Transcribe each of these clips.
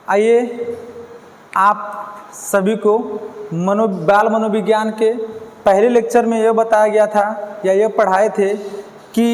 आइए आप सभी को बाल मनोविज्ञान के पहले लेक्चर में यह बताया गया था या यह पढ़ाए थे कि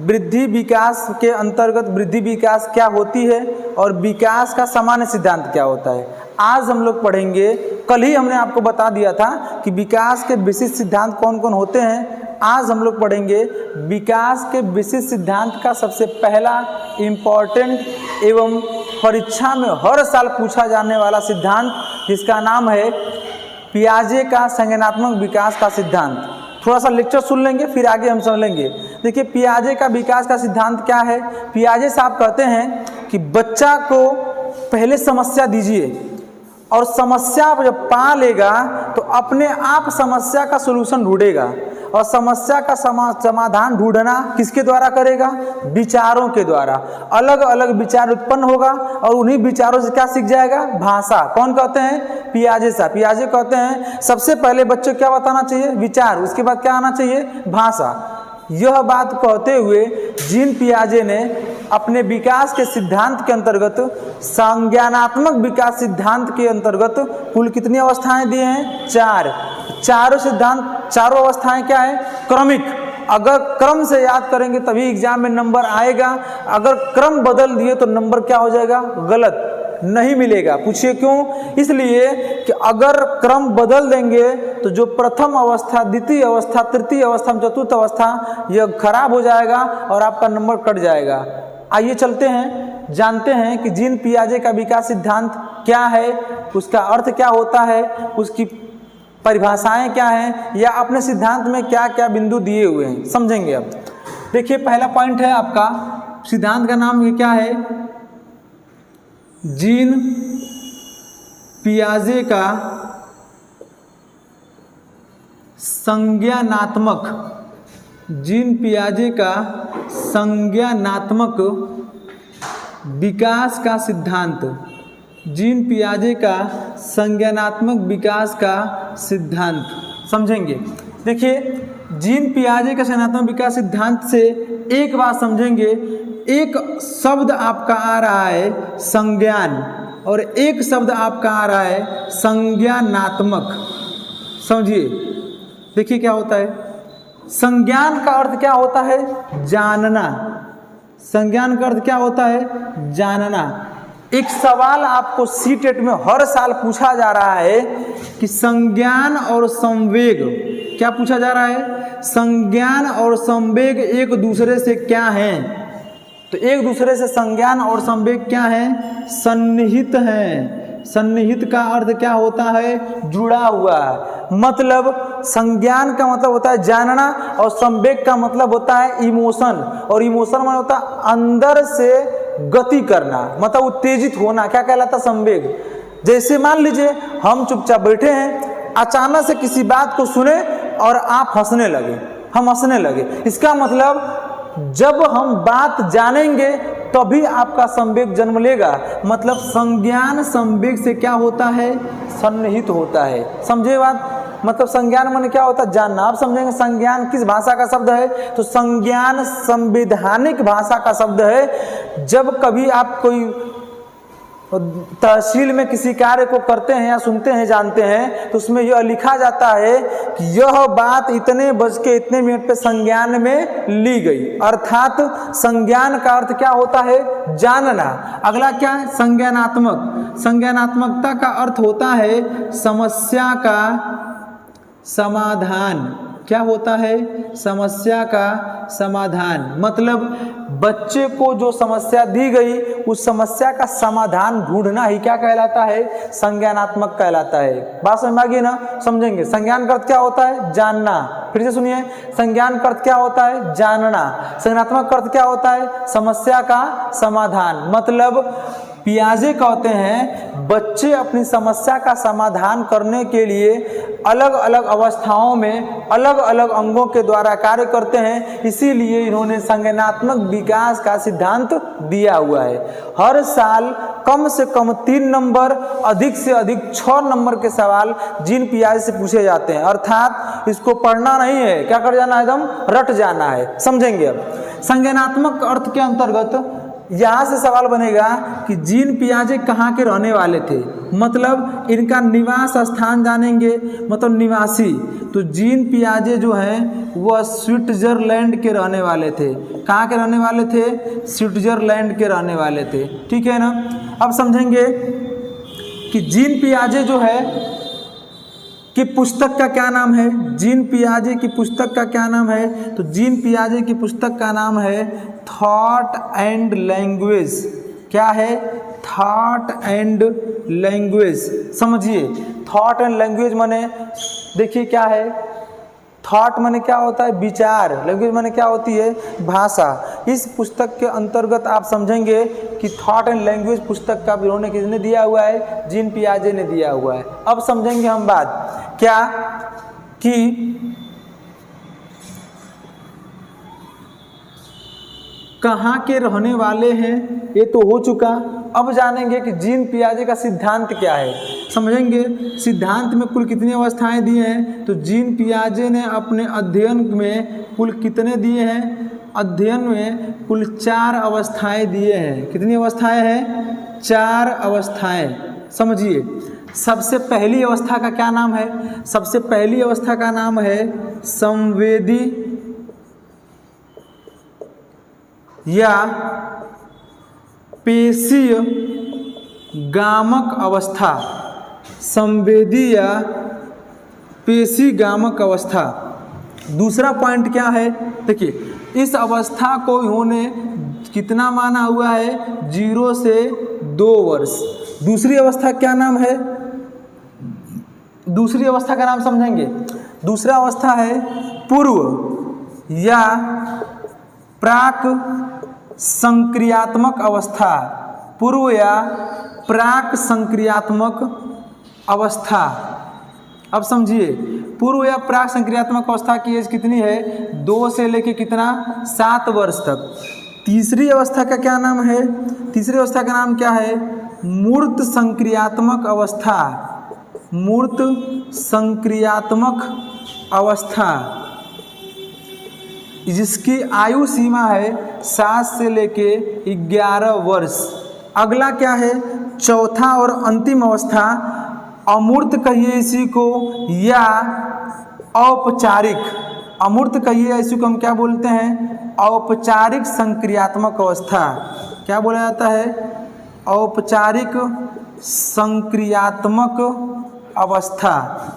वृद्धि विकास के अंतर्गत वृद्धि विकास क्या होती है और विकास का सामान्य सिद्धांत क्या होता है। आज हम लोग पढ़ेंगे, कल ही हमने आपको बता दिया था कि विकास के विशिष्ट सिद्धांत कौन कौन होते हैं। आज हम लोग पढ़ेंगे विकास के विशिष्ट सिद्धांत का सबसे पहला इम्पॉर्टेंट एवं परीक्षा में हर साल पूछा जाने वाला सिद्धांत, जिसका नाम है पियाजे का संज्ञानात्मक विकास का सिद्धांत। थोड़ा सा लेक्चर सुन लेंगे फिर आगे हम समझ लेंगे। देखिए पियाजे का विकास का सिद्धांत क्या है। पियाजे साहब कहते हैं कि बच्चा को पहले समस्या दीजिए और समस्या जब पा लेगा तो अपने आप समस्या का सलूशन ढूंढेगा, और समस्या का समाधान ढूंढना किसके द्वारा करेगा? विचारों के द्वारा। अलग अलग विचार उत्पन्न होगा और उन्हीं विचारों से क्या सीख जाएगा? भाषा। कौन कहते हैं? पियाजे साहब। पियाजे कहते हैं सबसे पहले बच्चों को क्या बताना चाहिए? विचार। उसके बाद क्या आना चाहिए? भाषा। यह बात कहते हुए जीन पियाजे ने अपने विकास के सिद्धांत के अंतर्गत संज्ञानात्मक विकास सिद्धांत के अंतर्गत कुल कितनी अवस्थाएं दिए हैं? 4। चारों सिद्धांत, चारों अवस्थाएं क्या है? क्रमिक। अगर क्रम से याद करेंगे तभी एग्जाम में नंबर आएगा। अगर क्रम बदल दिए तो नंबर क्या हो जाएगा? गलत, नहीं मिलेगा। पूछिए क्यों? इसलिए कि अगर क्रम बदल देंगे तो जो प्रथम अवस्था, द्वितीय अवस्था, तृतीय अवस्था, चतुर्थ अवस्था, यह खराब हो जाएगा और आपका नंबर कट जाएगा। आइए चलते हैं, जानते हैं कि जीन पियाजे का विकास सिद्धांत क्या है, उसका अर्थ क्या होता है, उसकी परिभाषाएं क्या हैं, या अपने सिद्धांत में क्या क्या बिंदु दिए हुए हैं, समझेंगे। अब देखिए पहला पॉइंट है आपका, सिद्धांत का नाम ये क्या है? जीन पियाजे का संज्ञानात्मक, जीन पियाजे का संज्ञानात्मक विकास का सिद्धांत, जीन पियाजे का संज्ञानात्मक विकास का सिद्धांत समझेंगे। देखिए जीन पियाजे का संज्ञानात्मक विकास सिद्धांत से एक बात समझेंगे, एक शब्द आपका आ रहा है संज्ञान और एक शब्द आपका आ रहा है संज्ञानात्मक। समझिए, देखिए क्या होता है। संज्ञान का अर्थ क्या होता है? जानना। संज्ञान का अर्थ क्या होता है? जानना। एक सवाल आपको सीटेट में हर साल पूछा जा रहा है कि संज्ञान और संवेग, क्या पूछा जा रहा है? संज्ञान और संवेग एक दूसरे से क्या हैं? तो एक दूसरे से संज्ञान और संवेग क्या है? सन्निहित हैं। सन्निहित का अर्थ क्या होता है? जुड़ा हुआ। मतलब संज्ञान का मतलब होता है जानना और संवेग का मतलब होता है इमोशन, और इमोशन मतलब होता है अंदर से गति करना, मतलब उत्तेजित होना। क्या कहलाता? संवेग। जैसे मान लीजिए हम चुपचाप बैठे हैं, अचानक से किसी बात को सुने और आप हंसने लगे, हम हंसने लगे, इसका मतलब जब हम बात जानेंगे तभी आपका संवेग जन्म लेगा। मतलब संज्ञान संवेग से क्या होता है? सन्निहित होता है। समझे बात? मतलब संज्ञान माने क्या होता है? जानना। आप समझेंगे संज्ञान किस भाषा का शब्द है? तो संज्ञान संवैधानिक भाषा का शब्द है। जब कभी आप कोई तहसील में किसी कार्य को करते हैं या सुनते हैं, जानते हैं, तो उसमें यह लिखा जाता है कि यह बात इतने बज के इतने मिनट पे संज्ञान में ली गई। अर्थात संज्ञान का अर्थ क्या होता है? जानना। अगला क्या है? संज्ञानात्मक। संज्ञानात्मकता का अर्थ होता है समस्या का समाधान। क्या होता है? समस्या का समाधान। मतलब बच्चे को जो समस्या दी गई उस समस्या का समाधान ढूंढना ही क्या कहलाता है? संज्ञानात्मक कहलाता है। बात समझ में आ गई ना? समझेंगे। संज्ञान का अर्थ क्या होता है? जानना। फिर से सुनिए, संज्ञान का अर्थ क्या होता है? जानना। संज्ञानात्मक का अर्थ क्या होता है? समस्या का समाधान। मतलब पियाजे कहते हैं बच्चे अपनी समस्या का समाधान करने के लिए अलग अलग अवस्थाओं में अलग अलग अंगों के द्वारा कार्य करते हैं, इसीलिए इन्होंने संज्ञानात्मक विकास का सिद्धांत दिया हुआ है। हर साल कम से कम 3 नंबर, अधिक से अधिक 6 नंबर के सवाल जीन पियाजे से पूछे जाते हैं। अर्थात इसको पढ़ना नहीं है, क्या कर जाना है? एकदम रट जाना है। समझेंगे। अब संज्ञानात्मक अर्थ के अंतर्गत यहाँ से सवाल बनेगा कि जीन पियाजे कहाँ के रहने वाले थे, मतलब इनका निवास स्थान जानेंगे, मतलब निवासी। तो जीन पियाजे जो हैं वह स्विट्जरलैंड के रहने वाले थे। कहाँ के रहने वाले थे? स्विट्जरलैंड के रहने वाले थे। ठीक है ना। अब समझेंगे कि जीन पियाजे जो है कि पुस्तक का क्या नाम है। जीन पियाजे की पुस्तक का क्या नाम है? तो जीन पियाजे की पुस्तक का नाम है थॉट एंड लैंग्वेज। क्या है? Thought and language. समझिए, थॉट एंड लैंग्वेज माने देखिए क्या है। थॉट माने क्या होता है? विचार। लैंग्वेज माने क्या होती है? भाषा। इस पुस्तक के अंतर्गत आप समझेंगे कि थॉट एंड लैंग्वेज पुस्तक का विवरण किसने दिया हुआ है? जीन पियाजे ने दिया हुआ है। अब समझेंगे हम बात क्या कि कहाँ के रहने वाले हैं, ये तो हो चुका। अब जानेंगे कि जीन पियाजे का सिद्धांत क्या है। समझेंगे सिद्धांत में कुल कितनी अवस्थाएं दी हैं। तो जीन पियाजे ने अपने अध्ययन में कुल कितने दिए हैं? अध्ययन में कुल 4 अवस्थाएं दिए हैं। कितनी अवस्थाएं हैं? 4 अवस्थाएं। समझिए, सबसे पहली अवस्था का क्या नाम है? सबसे पहली अवस्था का नाम है संवेदी या पेशीय गामक अवस्था। संवेदी या पेशी गामक अवस्था। दूसरा पॉइंट क्या है? देखिए, इस अवस्था को इन्होंने कितना माना हुआ है? 0 से 2 वर्ष। दूसरी अवस्था क्या नाम है? दूसरी अवस्था का नाम समझेंगे। दूसरा अवस्था है पूर्व या प्राक संक्रियात्मक अवस्था। पूर्व या प्राक संक्रियात्मक अवस्था। अब समझिए, पूर्व या प्राक संक्रियात्मक अवस्था की एज कितनी है? 2 से लेके कितना? 7 वर्ष तक। तीसरी अवस्था का क्या नाम है? तीसरी अवस्था का नाम क्या है? मूर्त संक्रियात्मक अवस्था। मूर्त संक्रियात्मक अवस्था, जिसकी आयु सीमा है 7 से लेके 11 वर्ष। अगला क्या है? चौथा और अंतिम अवस्था अमूर्त कहिए इसी को या औपचारिक। अमूर्त कहिए इसी को हम क्या बोलते हैं? औपचारिक संक्रियात्मक अवस्था। क्या बोला जाता है? औपचारिक संक्रियात्मक अवस्था।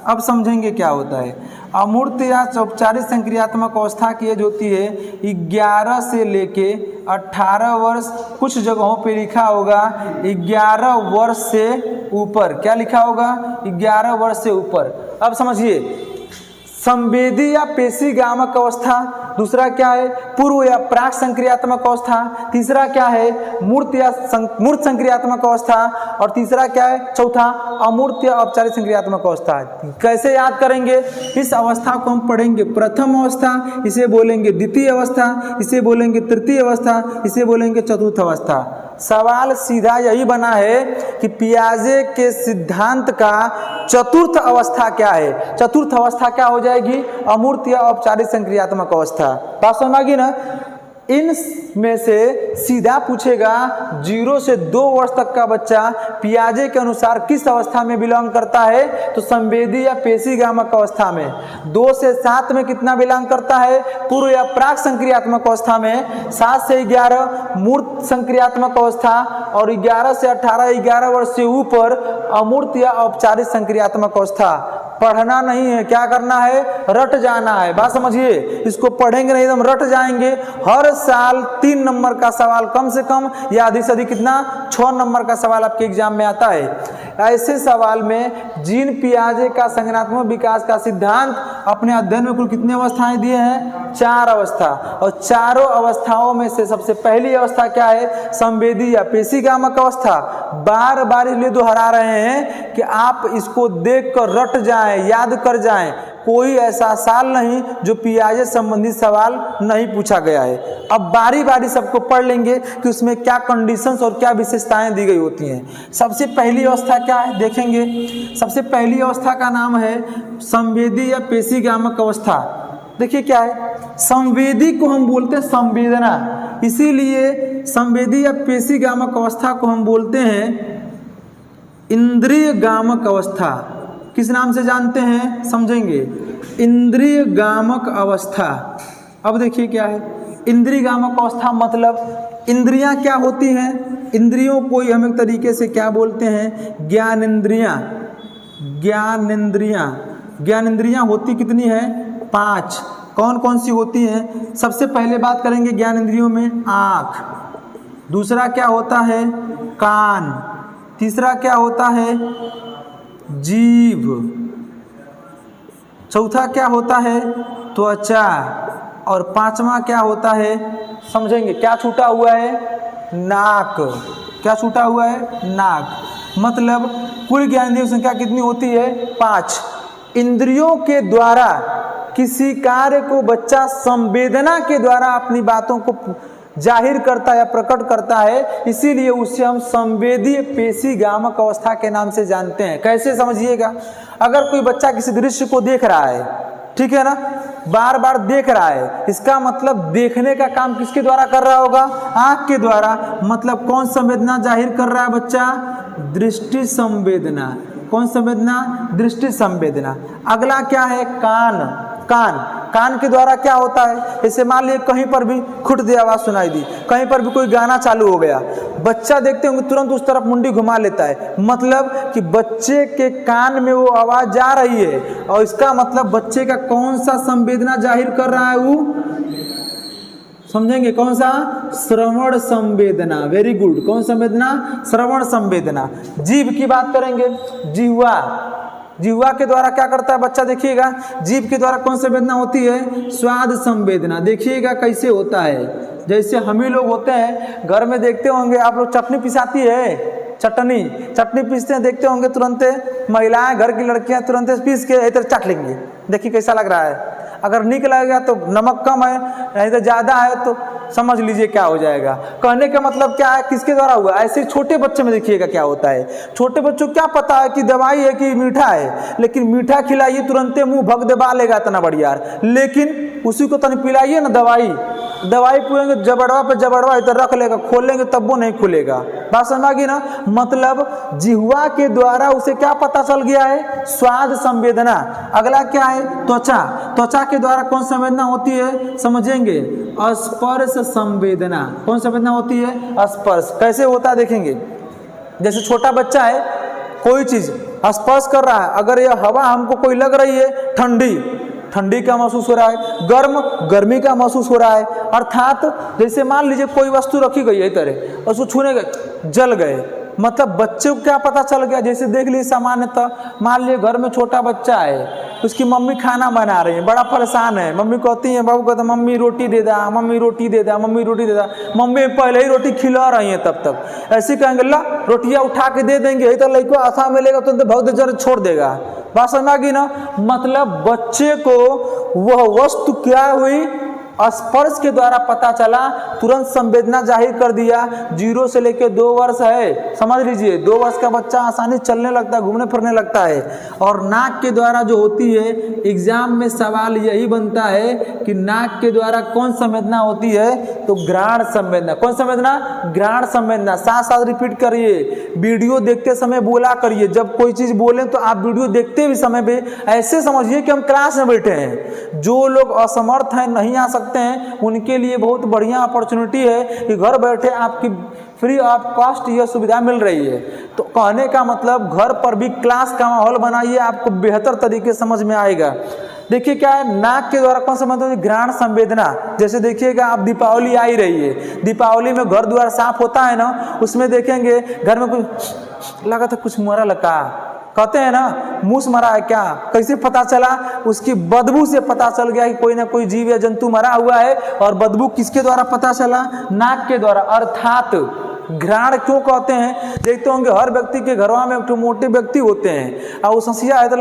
अब समझेंगे क्या होता है। अमूर्त या औपचारिक संक्रियात्मक अवस्था की एज होती है 11 से लेके 18 वर्ष। कुछ जगहों पे लिखा होगा 11 वर्ष से ऊपर। क्या लिखा होगा? 11 वर्ष से ऊपर। अब समझिए, संवेदी या पेशी गामक अवस्था। दूसरा क्या है? पूर्व या प्राक संक्रियात्मक अवस्था। तीसरा क्या है? मूर्त या मूर्त संक्रियात्मक अवस्था। और तीसरा क्या है? चौथा अमूर्त या औपचारिक संक्रियात्मक अवस्था। कैसे याद करेंगे? इस अवस्था को हम पढ़ेंगे प्रथम अवस्था, इसे बोलेंगे द्वितीय अवस्था, इसे बोलेंगे तृतीय अवस्था, इसे बोलेंगे चतुर्थ अवस्था। सवाल सीधा यही बना है कि पियाजे के सिद्धांत का चतुर्थ अवस्था क्या है? चतुर्थ अवस्था क्या हो जाएगी? अमूर्त या औपचारिक संक्रियात्मक अवस्था। बात समझ आ गई ना? इन में से सीधा पूछेगा 0 से 2 वर्ष तक का बच्चा पियाजे के अनुसार किस अवस्था में बिलोंग करता है? तो संवेदी या पेशी गामक अवस्था में। 2 से 7 में कितना बिलोंग करता है? पूर्व या प्राक संक्रियात्मक अवस्था में। 7 से 11 मूर्त संक्रियात्मक अवस्था और 11 से 18 11 वर्ष से ऊपर अमूर्त या औपचारिक संक्रियात्मक अवस्था। पढ़ना नहीं है, क्या करना है? रट जाना है। बात समझिए, इसको पढ़ेंगे नहीं एकदम रट जाएंगे। हर साल 3 नंबर का सवाल कम से कम या अधिक से अधिक कितना? 6 नंबर का सवाल आपके एग्जाम में आता है। ऐसे सवाल में जीन पियाजे का संज्ञानात्मक विकास का सिद्धांत अपने अध्ययन में कुल कितनी अवस्थाएं दिए हैं? 4 अवस्था। और चारों अवस्थाओं में से सबसे पहली अवस्था क्या है? संवेदी या पेशी गामक अवस्था। बार बार इसलिए दोहरा रहे हैं कि आप इसको देख कर रट जाएं, याद कर जाएं। कोई ऐसा साल नहीं जो पियाजे संबंधी सवाल नहीं पूछा गया है। अब बारी बारी सबको पढ़ लेंगे कि उसमें क्या कंडीशंस और क्या विशेषताएं दी गई होती हैं। सबसे पहली अवस्था क्या है देखेंगे। सबसे पहली अवस्था का नाम है संवेदी या पेशी गामक अवस्था। देखिए क्या है, संवेदी को हम बोलते हैं संवेदना, इसीलिए संवेदी या पेशीगामक अवस्था को हम बोलते हैं इंद्रिय गामक अवस्था। किस नाम से जानते हैं, समझेंगे, इंद्रिय गामक अवस्था। अब देखिए क्या है इंद्रिय गामक अवस्था, मतलब इंद्रियां क्या होती हैं, इंद्रियों को हम एक तरीके से क्या बोलते हैं, ज्ञानेंद्रियां। ज्ञानेंद्रियां, ज्ञानेंद्रियां होती कितनी है, 5। कौन कौन सी होती हैं, सबसे पहले बात करेंगे ज्ञानेंद्रियों में, आँख, दूसरा क्या होता है कान, तीसरा क्या होता है जीभ, चौथा क्या होता है त्वचा, और पांचवा क्या होता है, समझेंगे, क्या छूटा हुआ है, नाक। क्या छूटा हुआ है, नाक। मतलब कुल ज्ञानेंद्रियों की संख्या कितनी होती है, 5। इंद्रियों के द्वारा किसी कार्य को बच्चा संवेदना के द्वारा अपनी बातों को जाहिर करता है या प्रकट करता है, इसीलिए उसे हम संवेदीय पेशीगामक अवस्था के नाम से जानते हैं। कैसे समझिएगा, अगर कोई बच्चा किसी दृश्य को देख रहा है, ठीक है ना, बार बार देख रहा है, इसका मतलब देखने का काम किसके द्वारा कर रहा होगा, आंख के द्वारा। मतलब कौन संवेदना जाहिर कर रहा है बच्चा, दृष्टि संवेदना। कौन संवेदना, दृष्टि संवेदना। अगला क्या है कान। कान, कान के द्वारा क्या होता है, जैसे मान लीजिए कहीं पर भी खुट दी आवाज़ सुनाई दी, कहीं पर भी कोई गाना चालू हो गया, बच्चा देखते होंगे तुरंत उस तरफ मुंडी घुमा लेता है, मतलब कि बच्चे के कान में वो आवाज़ जा रही है, और इसका मतलब बच्चे का कौन सा संवेदना जाहिर कर रहा है, वो समझेंगे कौन सा, श्रवण संवेदना। वेरी गुड, कौन संवेदना, श्रवण संवेदना। जीभ की बात करेंगे, जिह्वा। जिह्वा के द्वारा क्या करता है बच्चा, देखिएगा, जीभ के द्वारा कौन संवेदना होती है, स्वाद संवेदना। देखिएगा कैसे होता है, जैसे हम ही लोग होते हैं घर में, देखते होंगे आप लोग चटनी पिसाती है, चटनी पीसते हैं, देखते होंगे तुरंत महिलाएं, घर की लड़कियां तुरंत पीस के इधर चाट लेंगे। देखिए कैसा लग रहा है, अगर निक लगेगा तो नमक कम है, नहीं तो ज़्यादा है तो समझ लीजिए क्या हो जाएगा। कहने का मतलब क्या है, किसके द्वारा हुआ, ऐसे छोटे बच्चे में देखिएगा क्या होता है। छोटे बच्चों को क्या पता है कि दवाई है कि मीठा है, लेकिन मीठा खिलाइए तुरंत मुंह भग दबा लेगा इतना बढ़िया, लेकिन उसी को तन पिलाइए ना दवाई पूरेंगे जबड़वा पे जबड़वा इधर रख लेगा, खोलेंगे तब वो नहीं खुलेगा। बात समझ गई ना, मतलब जिह्वा के द्वारा उसे क्या पता चल गया है, स्वाद संवेदना। अगला क्या है, त्वचा। त्वचा के द्वारा कौन संवेदना होती है, समझेंगे, स्पर्श संवेदना। कौन संवेदना होती है, स्पर्श। कैसे होता है देखेंगे, जैसे छोटा बच्चा है, कोई चीज स्पर्श कर रहा है, अगर यह हवा हमको कोई लग रही है ठंडी का महसूस हो रहा है, गर्मी का महसूस हो रहा है, अर्थात जैसे मान लीजिए कोई वस्तु रखी गई है इस तरह, उसको छूने गए, जल गए, मतलब बच्चे को क्या पता चल गया। जैसे देख लीजिए सामान्यतः मान लीजिए घर में छोटा बच्चा है, उसकी मम्मी खाना बना रही है, बड़ा परेशान है, मम्मी कहती है, बाबू कहते मम्मी रोटी दे दा, मम्मी रोटी दे दा, मम्मी रोटी दे दा, मम्मी पहले ही रोटी खिला रही है, तब ऐसे कहेंगे ला रोटियां उठा के दे देंगे, तो लड़को आशा मिलेगा तो बहुत जर छोड़ देगा। बात समझ गई ना, मतलब बच्चे को वह वस्तु क्या हुई, स्पर्श के द्वारा पता चला, तुरंत संवेदना जाहिर कर दिया। 0 से लेकर 2 वर्ष है, समझ लीजिए 2 वर्ष का बच्चा आसानी चलने लगता है, घूमने फिरने लगता है। और नाक के द्वारा जो होती है, एग्जाम में सवाल यही बनता है कि नाक के द्वारा कौन संवेदना होती है, तो घ्राण संवेदना। कौन संवेदना, घ्राण संवेदना। साथ साथ रिपीट करिए, वीडियो देखते समय बोला करिए, जब कोई चीज बोले तो आप वीडियो देखते भी समय पे ऐसे समझिए कि हम क्लास में बैठे हैं। जो लोग असमर्थ हैं, नहीं आ सकते हैं, उनके लिए बहुत बढ़िया अपॉर्चुनिटी है कि घर बैठे आपकी फ्री ऑफ कॉस्ट यह सुविधा मिल रही है। तो कहने का मतलब घर पर भी क्लास का माहौल बनाइए, आपको बेहतर तरीके समझ में आएगा। देखिए क्या है, नाक के द्वारा कौन सा मतलब, घ्राण संवेदना। जैसे देखिएगा आप दीपावली आ ही रही है, दीपावली में घर द्वार साफ होता है ना, उसमें देखेंगे घर में कुछ लगा था, कुछ मरा लगा, कहते हैं ना मूस मरा है क्या, कैसे पता चला, उसकी बदबू से पता चल गया कि कोई ना कोई जीव या जंतु मरा हुआ है। और बदबू किसके द्वारा पता चला, नाक के द्वारा। अर्थात घ्राण क्यों कहते हैं, देखते होंगे हर व्यक्ति के घरों में एक मोटे व्यक्ति होते हैं, और वो ससिया है तो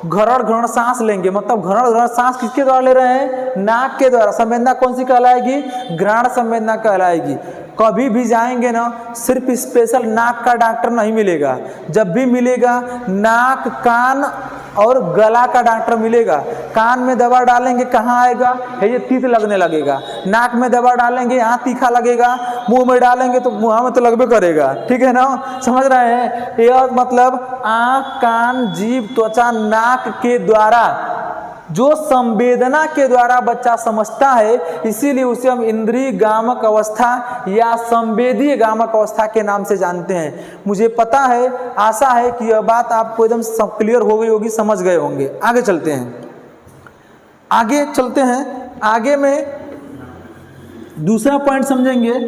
घरण सांस लेंगे, मतलब घरण सांस किसके द्वारा ले रहे हैं, नाक के द्वारा। संवेदना कौन सी कहलाएगी, घ्राण संवेदना कहलाएगी। कभी भी जाएंगे ना, सिर्फ स्पेशल नाक का डॉक्टर नहीं मिलेगा, जब भी मिलेगा नाक, कान और गला का डॉक्टर मिलेगा। कान में दवा डालेंगे कहाँ आएगा, है ये तीत लगने लगेगा। नाक में दवा डालेंगे यहाँ तीखा लगेगा, मुंह में डालेंगे तो मुँह में तो लगबे करेगा, ठीक है ना, समझ रहे हैं। यह मतलब आँख, कान, जीभ, त्वचा, नाक के द्वारा जो संवेदना के द्वारा बच्चा समझता है, इसीलिए उसे हम इंद्रिय गामक अवस्था या संवेदीय गामक अवस्था के नाम से जानते हैं। मुझे पता है, आशा है कि यह बात आपको एकदम सब क्लियर हो गई होगी, समझ गए होंगे। आगे चलते हैं। आगे में दूसरा पॉइंट समझेंगे।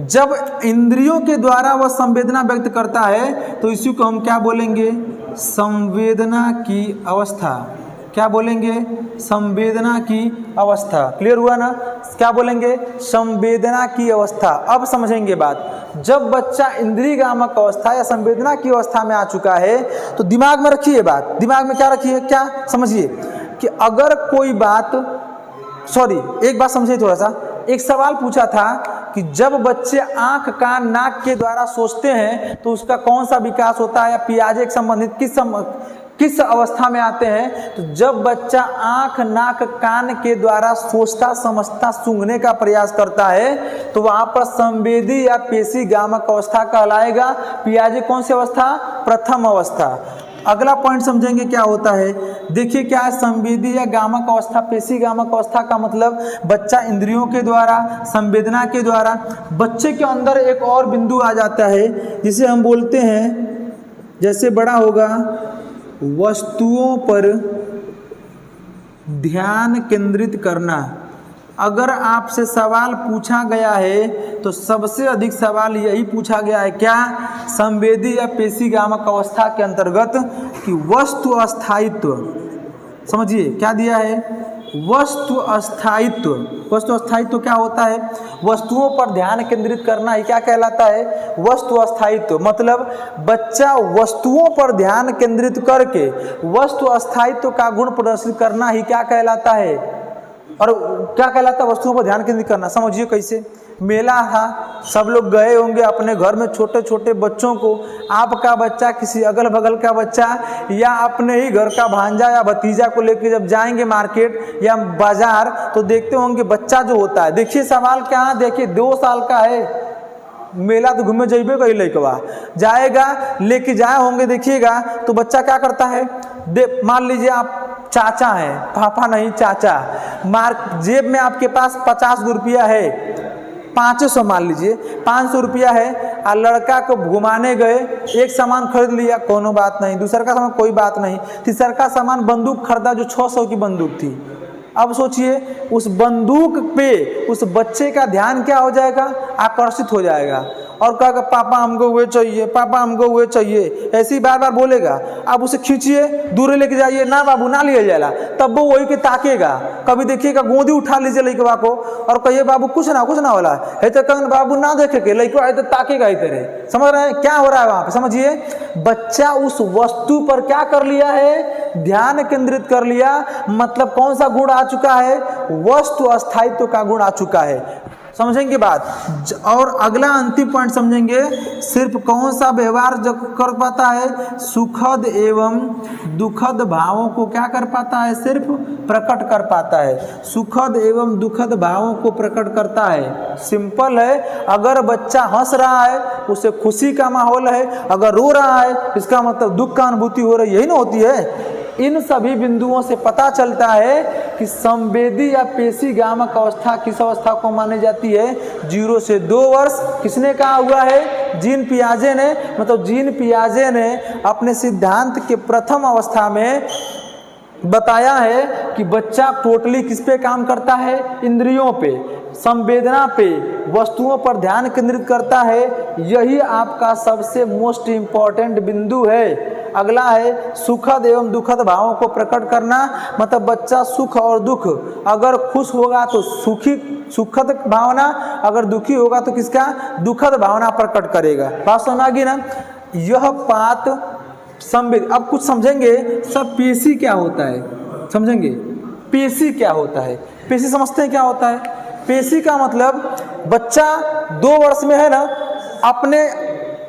जब इंद्रियों के द्वारा वह संवेदना व्यक्त करता है तो इसी को हम क्या बोलेंगे, संवेदना की अवस्था। क्या बोलेंगे, संवेदना की अवस्था। क्लियर हुआ ना, क्या बोलेंगे, संवेदना की अवस्था। अब समझेंगे बात। जब बच्चा इंद्रिय गामक अवस्था या संवेदना की अवस्था में आ चुका है तो दिमाग में रखिए बात, दिमाग में क्या रखिए, क्या समझिए कि अगर कोई बात, एक बात समझिए थोड़ा सा। एक सवाल पूछा था कि जब बच्चे आंख, कान, नाक के द्वारा सोचते हैं तो उसका कौन सा विकास होता है, या पियाजे के संबंधित किस अवस्था में आते हैं। तो जब बच्चा आंख, नाक, कान के द्वारा सोचता, समझता, सूंघने का प्रयास करता है तो वहां पर संवेदी या पेशी गामक अवस्था कहलाएगा। पियाजे कौन सी अवस्था, प्रथम अवस्था। अगला पॉइंट समझेंगे क्या होता है। देखिए क्या है संवेदी या गामक अवस्था, पेशी गामक अवस्था का मतलब बच्चा इंद्रियों के द्वारा, संवेदना के द्वारा, बच्चे के अंदर एक और बिंदु आ जाता है जिसे हम बोलते हैं, जैसे बड़ा होगा, वस्तुओं पर ध्यान केंद्रित करना। अगर आपसे सवाल पूछा गया है तो सबसे अधिक सवाल यही पूछा गया है, क्या, संवेदी या पेशी गामक अवस्था के अंतर्गत कि वस्तु अस्थायित्व। समझिए क्या दिया है, वस्तु अस्थायित्व। वस्तु अस्थायित्व क्या होता है, वस्तुओं पर ध्यान केंद्रित करना ही क्या कहलाता है, वस्तु अस्थायित्व। मतलब बच्चा वस्तुओं पर ध्यान केंद्रित करके वस्तु अस्थायित्व का गुण प्रदर्शित करना ही क्या कहलाता है, और क्या कहलाता है, वस्तुओं पर ध्यान केंद्रित करना। समझिए कैसे, मेला था, सब लोग गए होंगे अपने घर में छोटे छोटे बच्चों को, आपका बच्चा किसी अगल बगल का बच्चा या अपने ही घर का भांजा या भतीजा को लेकर जब जाएंगे मार्केट या बाजार तो देखते होंगे बच्चा जो होता है, देखिए सवाल क्या, देखिए 2 साल का है, मेला तो घूमे जाइबे कहीं लड़कवा जाएगा, लेके जाए होंगे, देखिएगा तो बच्चा क्या करता है, मान लीजिए आप चाचा हैं, पापा नहीं चाचा, जेब में आपके पास 50 रुपया है, 500 मान लीजिए 500 रुपया है, और लड़का को घुमाने गए, एक सामान खरीद लिया, कोनो बात नहीं, दूसरा का सामान कोई बात नहीं, तीसरा का सामान बंदूक खरीदा जो 600 की बंदूक थी। अब सोचिए उस बंदूक पे उस बच्चे का ध्यान क्या हो जाएगा, आकर्षित हो जाएगा, और कहेगा पापा हमको वो चाहिए, पापा हमको वो चाहिए, ऐसे ही बार बार बोलेगा। अब उसे खींचिए, दूर लेके जाइए, ना बाबू ना लिया जाएगा, तब वो वही के ताकेगा। कभी देखिएगा गोदी उठा लीजिए लड़कवा को और कहिए बाबू कुछ ना होला है, तो कहेंगे बाबू ना देखे के लड़कवा तो ताकेगा ही तेरे। समझ रहे हैं क्या हो रहा है वहां पे, समझिए बच्चा उस वस्तु पर क्या कर लिया है, ध्यान केंद्रित कर लिया। मतलब कौन सा गुण आ चुका है, वस्तु अस्थायित्व का गुण आ चुका है। समझेंगे बात। और अगला अंतिम पॉइंट समझेंगे, सिर्फ कौन सा व्यवहार जो कर पाता है, सुखद एवं दुखद भावों को क्या कर पाता है, सिर्फ प्रकट कर पाता है। सुखद एवं दुखद भावों को प्रकट करता है। सिंपल है, अगर बच्चा हंस रहा है उसे खुशी का माहौल है, अगर रो रहा है इसका मतलब दुख का अनुभूति हो रही, यही ना होती है। इन सभी बिंदुओं से पता चलता है कि संवेदी या पेशी गामक अवस्था किस अवस्था को मानी जाती है, 0 से 2 वर्ष। किसने कहा हुआ है, जीन पियाजे ने। मतलब जीन पियाजे ने अपने सिद्धांत के प्रथम अवस्था में बताया है कि बच्चा टोटली किस पे काम करता है, इंद्रियों पे, संवेदना पे, वस्तुओं पर ध्यान केंद्रित करता है। यही आपका सबसे मोस्ट इम्पॉर्टेंट बिंदु है। अगला है सुखद एवं दुखद भावों को प्रकट करना। मतलब बच्चा सुख और दुख, अगर खुश होगा तो सुखद भावना, अगर दुखी होगा तो किसका, दुखद भावना प्रकट करेगा। बात समझ आ गई ना। यह बात संवेद। अब कुछ समझेंगे सब पेशी क्या होता है, समझेंगे पेशी क्या होता है। पेशी समझते हैं क्या होता है। पेशी का मतलब बच्चा 2 वर्ष में है ना, अपने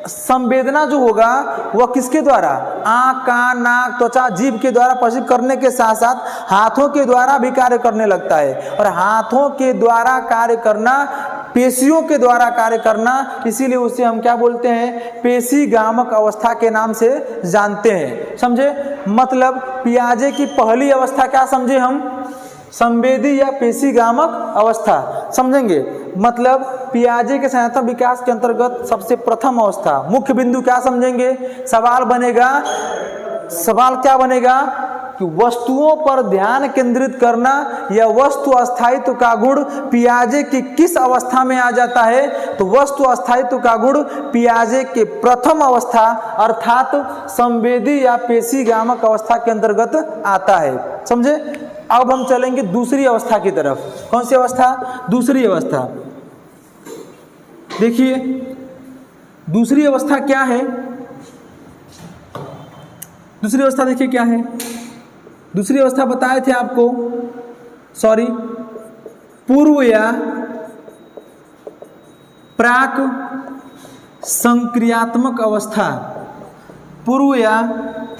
संवेदना जो होगा वह किसके द्वारा, आँख, कान, नाक, त्वचा, जीभ के द्वारा परसीव करने के साथ साथ हाथों के द्वारा भी कार्य करने लगता है। और हाथों के द्वारा कार्य करना, पेशियों के द्वारा कार्य करना, इसीलिए उसे हम क्या बोलते हैं, पेशीगामक अवस्था के नाम से जानते हैं। समझे? मतलब पियाजे की पहली अवस्था क्या समझे हम, संवेदी या पेशीगामक अवस्था समझेंगे। मतलब पियाजे के संयंत्र विकास के अंतर्गत सबसे प्रथम अवस्था, मुख्य बिंदु क्या समझेंगे, सवाल क्या बनेगा कि वस्तुओं पर ध्यान केंद्रित करना या वस्तु अस्थायित्व का गुण पियाजे की किस अवस्था में आ जाता है, तो वस्तु अस्थायित्व का गुण पियाजे के प्रथम अवस्था अर्थात संवेदी या पेशीगामक अवस्था के अंतर्गत आता है। समझे? अब हम चलेंगे दूसरी अवस्था की तरफ। कौन सी अवस्था? दूसरी अवस्था। देखिए दूसरी अवस्था क्या है, दूसरी अवस्था देखिए क्या है। दूसरी अवस्था बताए थे आपको, पूर्व या प्राक संक्रियात्मक अवस्था, पूर्व या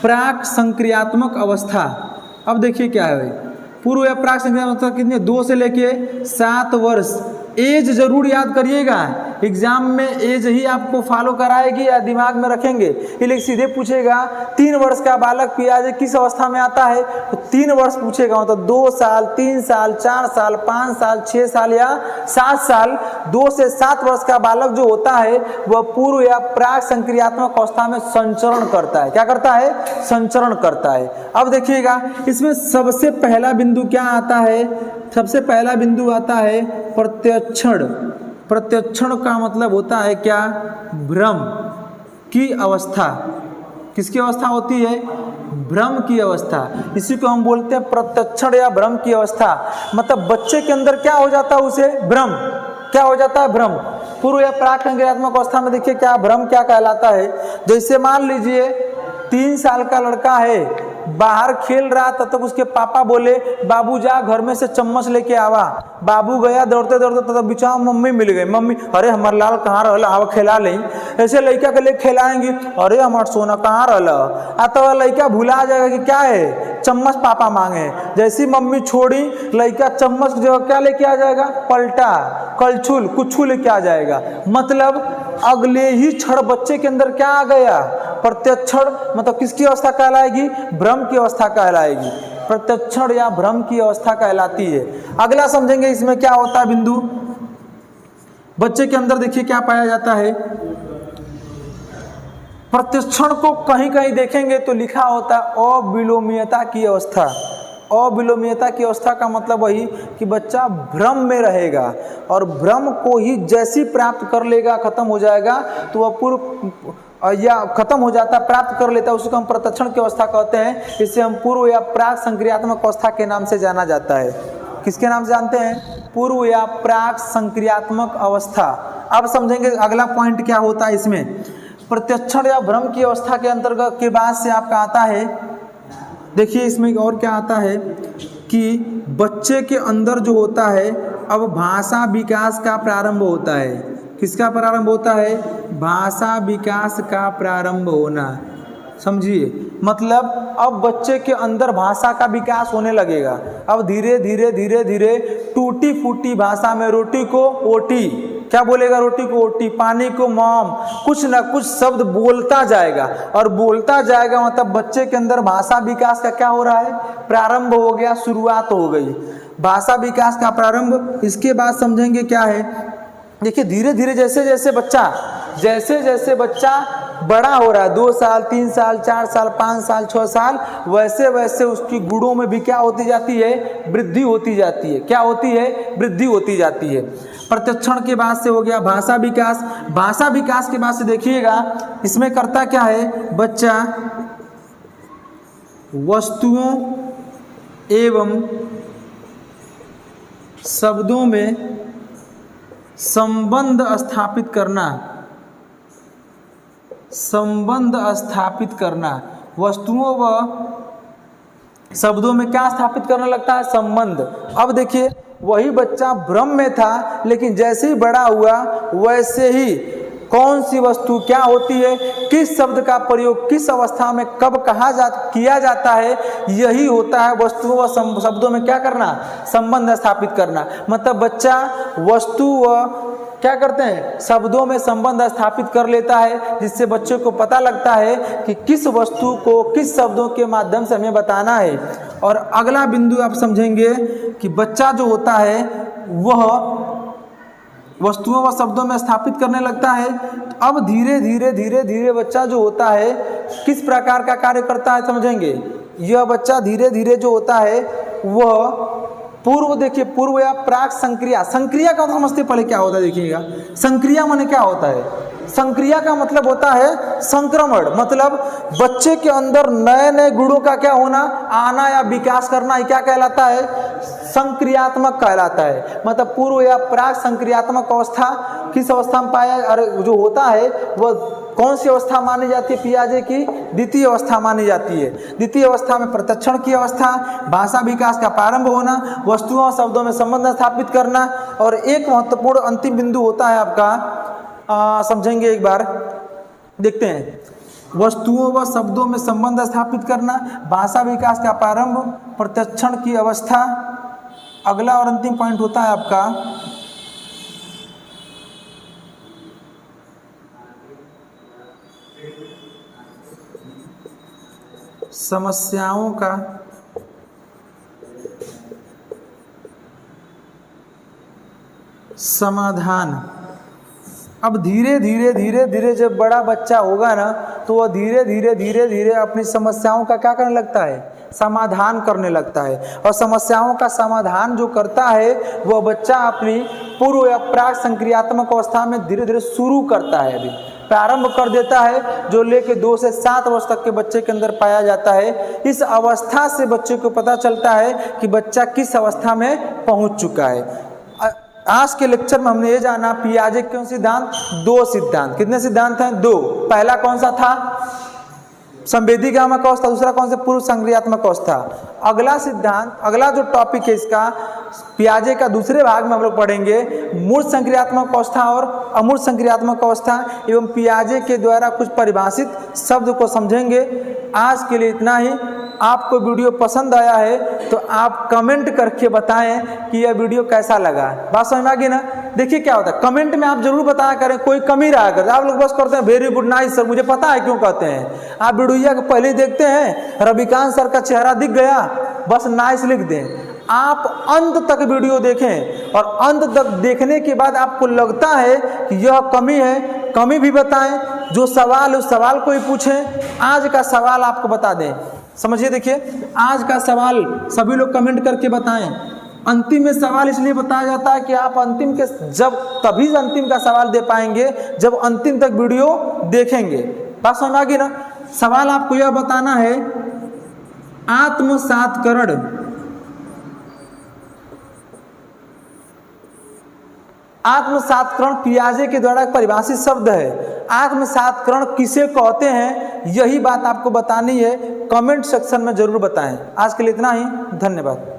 प्राक संक्रियात्मक अवस्था। अब देखिए क्या है, पूर्व या प्राक संक्रियात्मक अवस्था कितने, 2 से लेके 7 वर्ष। एज जरूर याद करिएगा, एग्जाम में एज ही आपको फॉलो कराएगी या दिमाग में रखेंगे। ये लेकिन सीधे पूछेगा 3 वर्ष का बालक पियाजे किस अवस्था में आता है, तो 3 वर्ष पूछेगा, मतलब 2 साल, 3 साल, 4 साल, 5 साल, 6 साल या 7 साल। 2 से 7 वर्ष का बालक जो होता है वह पूर्व या प्राक संक्रियात्मक अवस्था में संचरण करता है। क्या करता है? संचरण करता है। अब देखिएगा इसमें सबसे पहला बिंदु क्या आता है, सबसे पहला बिंदु आता है प्रत्यक्षण। प्रत्यक्षण का मतलब होता है क्या, भ्रम की अवस्था। किसकी अवस्था होती है? भ्रम की अवस्था। इसी को हम बोलते हैं प्रत्यक्षण या भ्रम की अवस्था। मतलब बच्चे के अंदर क्या हो जाता है, उसे भ्रम, क्या हो जाता है, भ्रम। पूर्व या प्राक संक्रियात्मक अवस्था में देखिए क्या भ्रम क्या कहलाता है। जैसे मान लीजिए 3 साल का लड़का है, बाहर खेल रहा था, तब उसके पापा बोले बाबू जा घर में से चम्मच लेके आवा। बाबू गया दौड़ते दौड़ते, तब बिचा मम्मी मिल गई। मम्मी, अरे हमार लाल कहाँ रहल, आवा खिला लें। ऐसे लड़का के लिए खिलाएंगी, अरे हमार सोना कहाँ रहल, तो लड़का भुला जाएगा कि क्या है, चम्मच पापा मांगे। जैसी मम्मी छोड़ी, लड़का चम्मच की जगह क्या लेके आ जाएगा, पलटा, कलछुल, कुछ लेके आ जाएगा। मतलब अगले ही क्षण बच्चे के अंदर क्या आ गया, प्रत्यक्षण। मतलब किसकी अवस्था कहलाएगी, भ्रम की अवस्था कहलाएगी। प्रत्यक्षण या भ्रम की अवस्था कहलाती है। अगला समझेंगे इसमें क्या होता है बिंदु, बच्चे के अंदर देखिए क्या पाया जाता है। प्रत्यक्षण को कहीं कहीं देखेंगे तो लिखा होता है अविलोम्यता की अवस्था। अविलोम्यता की अवस्था का मतलब वही कि बच्चा भ्रम में रहेगा और भ्रम को ही जैसी प्राप्त कर लेगा, खत्म हो जाएगा, तो वह पूर्व या खत्म हो जाता, प्राप्त कर लेता है, उसको हम प्रत्यक्षण की अवस्था कहते हैं। इसे हम पूर्व या प्राक संक्रियात्मक अवस्था के नाम से जाना जाता है। किसके नाम से जानते हैं, पूर्व या प्राक संक्रियात्मक अवस्था। अब समझेंगे अगला पॉइंट क्या होता है इसमें। प्रत्यक्षण या भ्रम की अवस्था के अंतर्गत के बाद से आपका आता है, देखिए इसमें और क्या आता है कि बच्चे के अंदर जो होता है अब भाषा विकास का प्रारंभ होता है। किसका प्रारंभ होता है, भाषा विकास का प्रारंभ होना। समझिए, मतलब अब बच्चे के अंदर भाषा का विकास होने लगेगा। अब धीरे धीरे धीरे धीरे टूटी फूटी भाषा में रोटी को ओटी, क्या बोलेगा, रोटी को ओटी, पानी को मॉम, कुछ ना कुछ शब्द बोलता जाएगा और बोलता जाएगा। मतलब बच्चे के अंदर भाषा विकास का क्या हो रहा है, प्रारंभ हो गया, शुरुआत हो गई भाषा विकास का प्रारंभ। इसके बाद समझेंगे क्या है, देखिए धीरे धीरे जैसे जैसे बच्चा बड़ा हो रहा है, 2 साल, 3 साल, 4 साल, 5 साल, 6 साल, वैसे वैसे उसकी गुणों में भी क्या होती जाती है, वृद्धि होती जाती है। क्या होती है, वृद्धि होती जाती है। प्रत्यक्षण के बाद से हो गया भाषा विकास। भाषा विकास के बाद से देखिएगा इसमें करता क्या है, बच्चा वस्तुओं एवं शब्दों में संबंध स्थापित करना, संबंध स्थापित करना, वस्तुओं व शब्दों में क्या स्थापित करने लगता है, संबंध। अब देखिए वही बच्चा भ्रम में था, लेकिन जैसे ही बड़ा हुआ वैसे ही कौन सी वस्तु क्या होती है, किस शब्द का प्रयोग किस अवस्था में कब किया जाता है, यही होता है वस्तुओं व शब्दों में क्या करना, संबंध स्थापित करना। मतलब बच्चा वस्तु व क्या करते हैं, शब्दों में संबंध स्थापित कर लेता है, जिससे बच्चे को पता लगता है कि किस वस्तु को किस शब्दों के माध्यम से हमें बताना है। और अगला बिंदु आप समझेंगे कि बच्चा जो होता है वह वस्तुओं व शब्दों में स्थापित करने लगता है। तो अब धीरे धीरे बच्चा जो होता है किस प्रकार का कार्य करता है समझेंगे। यह बच्चा धीरे धीरे जो होता है वह पूर्व या प्राक संक्रिया, संक्रिया का समझते पहले क्या होता है देखिएगा। संक्रिया माने क्या होता है, संक्रिया का मतलब होता है संक्रमण, मतलब बच्चे के अंदर नए नए गुणों का क्या होना, आना या विकास करना, ये क्या कहलाता है, संक्रियात्मक कहलाता है। मतलब पूर्व या प्राक संक्रियात्मक अवस्था किस अवस्था में पाया जो होता है वह कौन सी अवस्था मानी जाती है, पियाजे की द्वितीय अवस्था मानी जाती है। द्वितीय अवस्था में प्रत्यक्षण की अवस्था, भाषा विकास का प्रारंभ होना, वस्तुओं और शब्दों में संबंध स्थापित करना, और एक महत्वपूर्ण अंतिम बिंदु होता है आपका, समझेंगे एक बार देखते हैं, वस्तुओं व शब्दों में संबंध स्थापित करना, भाषा विकास का प्रारंभ, प्रत्यक्षण की अवस्था। अगला और अंतिम पॉइंट होता है आपका समस्याओं का समाधान। अब धीरे धीरे जब बड़ा बच्चा होगा ना तो वह धीरे धीरे अपनी समस्याओं का क्या करने लगता है, समाधान करने लगता है। और समस्याओं का समाधान जो करता है वह बच्चा अपनी पूर्व या प्राक संक्रियात्मक अवस्था में धीरे धीरे शुरू करता है, अभी प्रारंभ कर देता है, जो लेके 2 से 7 वर्ष तक के बच्चे के अंदर पाया जाता है। इस अवस्था से बच्चे को पता चलता है कि बच्चा किस अवस्था में पहुंच चुका है। आज के लेक्चर में हमने ये जाना पियाजे के सिद्धांत, 2 सिद्धांत, कितने सिद्धांत हैं, 2। पहला कौन सा था, संवेदीगामक अवस्था, दूसरा कौन सा, पूर्व संक्रियात्मक अवस्था। अगला सिद्धांत, अगला जो टॉपिक है इसका पियाजे का दूसरे भाग में हम लोग पढ़ेंगे मूल संक्रियात्मक अवस्था और अमूर्त संक्रियात्मक अवस्था एवं पियाजे के द्वारा कुछ परिभाषित शब्द को समझेंगे। आज के लिए इतना ही। आपको वीडियो पसंद आया है तो आप कमेंट करके बताएं कि यह वीडियो कैसा लगा। बात समझ में आ गई ना। देखिए क्या होता है, कमेंट में आप जरूर बताया करें, कोई कमी रहा कर, आप लोग बस करते हैं वेरी गुड नाइस सर, मुझे पता है क्यों कहते हैं। आप वीडियो को पहले देखते हैं, रविकांत सर का चेहरा दिख गया, बस नाइस लिख दें। आप अंत तक वीडियो देखें और अंत तक देखने के बाद आपको लगता है कि यह कमी है, कमी भी बताएं। जो सवाल उस सवाल को ही पूछें। आज का सवाल आपको बता दें, समझिए, देखिए आज का सवाल सभी लोग कमेंट करके बताएं। अंतिम में सवाल इसलिए बताया जाता है कि आप अंतिम के तभी अंतिम का सवाल दे पाएंगे जब अंतिम तक वीडियो देखेंगे। बात समझ आ गई ना। सवाल आपको यह बताना है, आत्मसात्करण पियाजे के द्वारा परिभाषित शब्द है। आत्मसात्करण किसे कहते हैं, यही बात आपको बतानी है। कमेंट सेक्शन में जरूर बताएं। आज के लिए इतना ही, धन्यवाद।